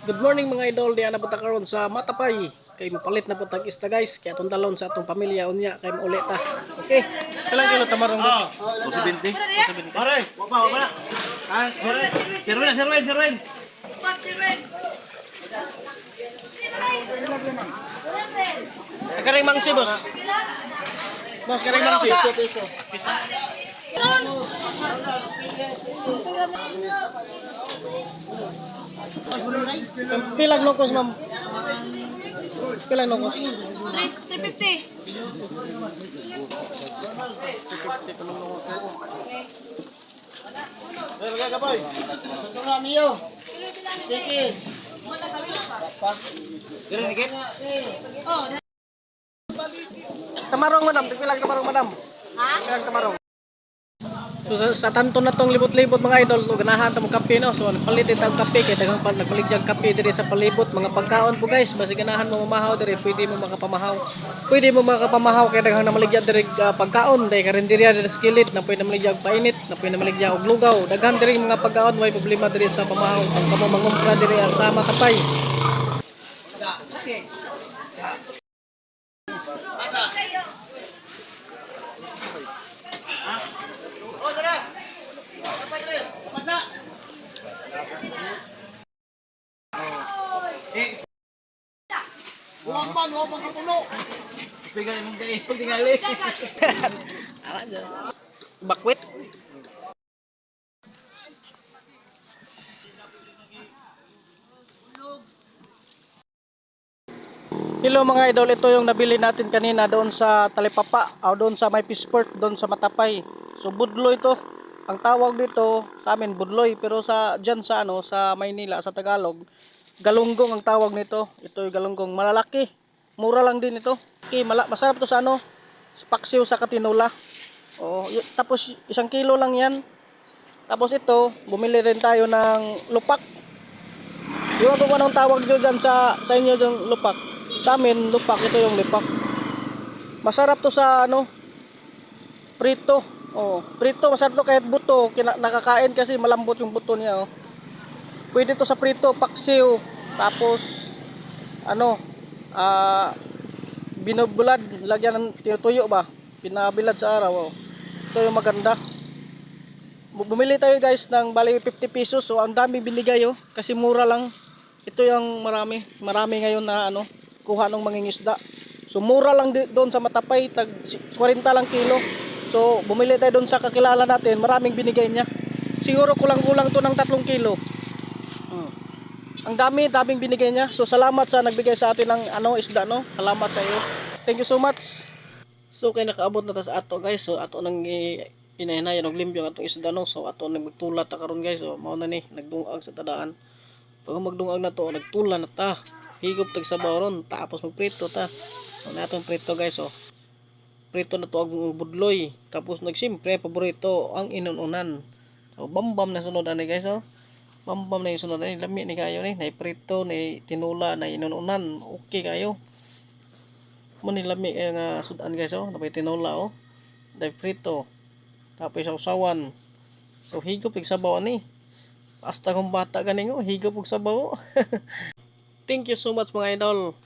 Good morning mga idol, di na punta karon sa Matapay. Kay mapalit na putag isda guys, kaya atong talon sa atong pamilya unya kay maulit ta. Okay. Kalang kilo tamarong boss? 270. Pare, wala na. Ah, pare. Sirwin. Karing mangsi boss. Boss karing mangsi. Piso. Pilang nokos ma'am. Pilang nokos. 350. Tamarong madam, pilang tamarong madam. Ha? Pilang tamarong. So sa tanto na tong libot-libot mga idol, ganahan ta mo kape no. So palit ang kape kay daghang nagpaligjag kape diri sa palibot, mga pagkaon po guys, basi ganahan mo mamahaw diri, pwede mo makapamahaw. Pwede mo makapamahaw kay daghang namaligya diri pagkaon, dai karinderya diri skillet na pwede namaligya og painit, na pwede namaligya og lugaw. Daghan diri mga pagkaon, way problema diri sa pamahaw. Kung kamo mangumpra diri sa Matapay. Huwag ka puno. Bigay mong dai, tingali. Bakwit. Hello mga idol, ito yung nabili natin kanina doon sa Talipapa o doon sa may Pisport, doon sa Matapay. So budloy to. Ang tawag dito sa amin budloy, pero sa diyan sa sa Maynila, sa Tagalog, galunggong ang tawag nito. Ito yung galunggong malalaki. Mura lang din ito. Okay, masarap to sa sa paksiw sa katinola. Oh, tapos 1 kilo lang 'yan. Tapos ito, bumili rin tayo ng lupak. Yung ko anong tawag nyo dyan sa inyo yung lupak. Sa amin, lupak, ito yung lupak. Masarap to sa prito. Oh, prito, masarap to kahit buto. Nakakain kasi malambot yung buto niya. Oh. Pwede to sa prito, paksiw. Tapos, binubulad, lagyan ng tinutuyo ba? Pinabilad sa araw. Oh. Ito yung maganda. Bumili tayo guys ng bali 50 pesos. So, ang dami binigay kasi mura lang. Ito yung marami ngayon na kuha ng mangingisda. So mura lang doon sa Matapay, tag 40 lang kilo. So bumili tayo doon sa kakilala natin, maraming binigay niya. Siguro kulang-kulang to ng 3 kilo. Ang daming binigay niya. So salamat sa nagbigay sa atin ng isda Salamat sa iyo. Thank you so much. So kay nakaabot na ta sa ato guys. So ato nang inahinayan og limpyo atong isda So ato nang magtulat ta karon guys. So mao na ni nagdungag sa tadaan. Pag magdungag na to, nagtula na ta. Higop tag sabaw ron, tapos magprito ta. Ano natong prito guys Prito na to ang budloy. Tapos nagsimpre paborito ang inununan. So bambam na sunod ani guys Bambam na yung sunod ani, lami ni kayo ni, nay prito, nay tinula, nay inununan. Okay kayo. Mo ni lami kayo nga sudan guys napay tinula Nay prito. Tapos sausawan. So higop tag sabaw ani. Basta kung bata ganing higop og sabaw. Thank you so much mga idol.